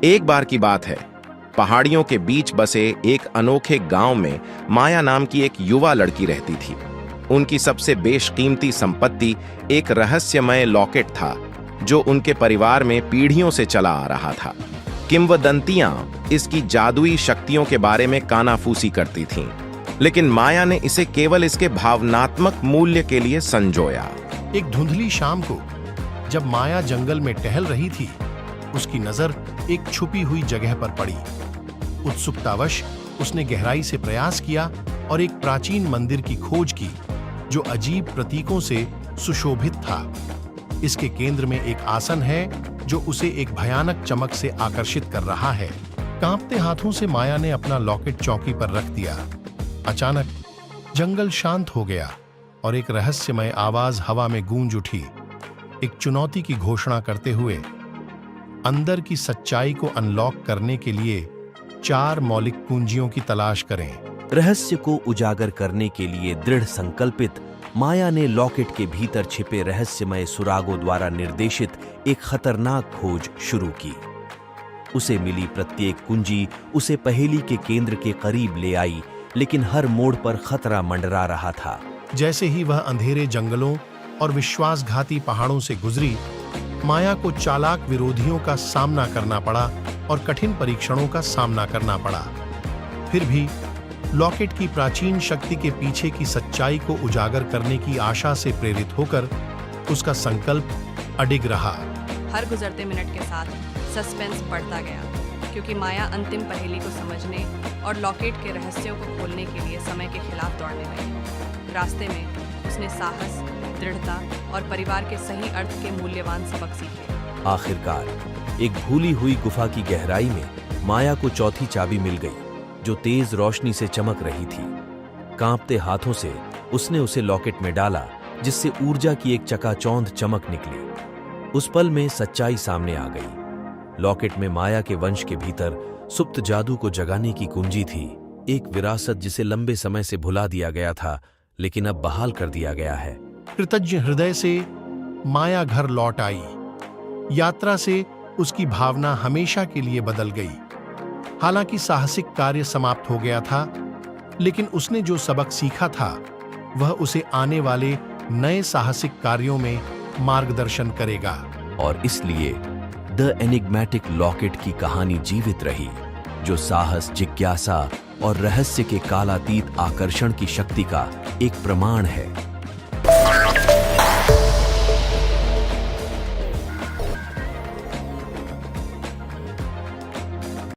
एक बार की बात है, पहाड़ियों के बीच बसे एक अनोखे गांव में माया नाम की एक युवा लड़की रहती थी। उनकी सबसे बेशकीमती संपत्ति एक रहस्यमय लॉकेट था जो उनके परिवार में पीढ़ियों से चला आ रहा था। किंवदंतियां इसकी जादुई शक्तियों के बारे में कानाफूसी करती थीं, लेकिन माया ने इसे केवल इसके भावनात्मक मूल्य के लिए संजोया। एक धुंधली शाम को जब माया जंगल में टहल रही थी, उसकी नजर एक छुपी हुई जगह पर पड़ी। उत्सुकतावश उसने गहराई से प्रयास किया और एक प्राचीन मंदिर की खोज की जो अजीब प्रतीकों से सुशोभित था। इसके केंद्र में एक आसन है जो उसे एक भयानक चमक से आकर्षित कर रहा है। कांपते हाथों से माया ने अपना लॉकेट चौकी पर रख दिया। अचानक जंगल शांत हो गया और एक रहस्यमय आवाज हवा में गूंज उठी, एक चुनौती की घोषणा करते हुए, अंदर की सच्चाई को अनलॉक करने के लिए 4 मौलिक कुंजियों की तलाश करें। रहस्य को उजागर करने के लिए दृढ़ संकल्पित माया ने लॉकेट के भीतर छिपे रहस्यमय सुरागों द्वारा निर्देशित एक खतरनाक खोज शुरू की। उसे मिली प्रत्येक कुंजी उसे पहेली के केंद्र के करीब ले आई, लेकिन हर मोड़ पर खतरा मंडरा रहा था। जैसे ही वह अंधेरे जंगलों और विश्वासघाती पहाड़ों से गुजरी, माया को चालाक विरोधियों का सामना करना पड़ा और कठिन परीक्षणों का सामना करना पड़ा। फिर भी लॉकेट की प्राचीन शक्ति के पीछे की सच्चाई को उजागर करने की आशा से प्रेरित होकर उसका संकल्प अडिग रहा। हर गुजरते मिनट के साथ सस्पेंस बढ़ता गया, क्योंकि माया अंतिम पहेली को समझने और लॉकेट के रहस्यों को खोलने के लिए समय के खिलाफ दौड़ने लगी। रास्ते में उसने साहस, दृढ़ता और परिवार के सही अर्थ के मूल्यवान सबक सीखे। आखिरकार एक भूली हुई गुफा की गहराई में माया को चौथी चाबी मिल गई, जो तेज रोशनी से चमक रही थी। कांपते हाथों से उसने उसे लॉकेट में डाला, जिससे ऊर्जा की एक चकाचौंध चमक निकली। उस पल में सच्चाई सामने आ गई। लॉकेट में माया के वंश के भीतर सुप्त जादू को जगाने की कुंजी थी, एक विरासत जिसे लंबे समय से भुला दिया गया था, लेकिन अब बहाल कर दिया गया है। कृतज्ञ हृदय से माया घर लौट आई। यात्रा से उसकी भावना हमेशा के लिए बदल गई। हालांकि साहसिक कार्य समाप्त हो गया था, लेकिन उसने जो सबक सीखा था वह उसे आने वाले नए साहसिक कार्यों में मार्गदर्शन करेगा। और इसलिए द एनिग्मेटिक लॉकेट की कहानी जीवित रही, जो साहस, जिज्ञासा और रहस्य के कालातीत आकर्षण की शक्ति का एक प्रमाण है।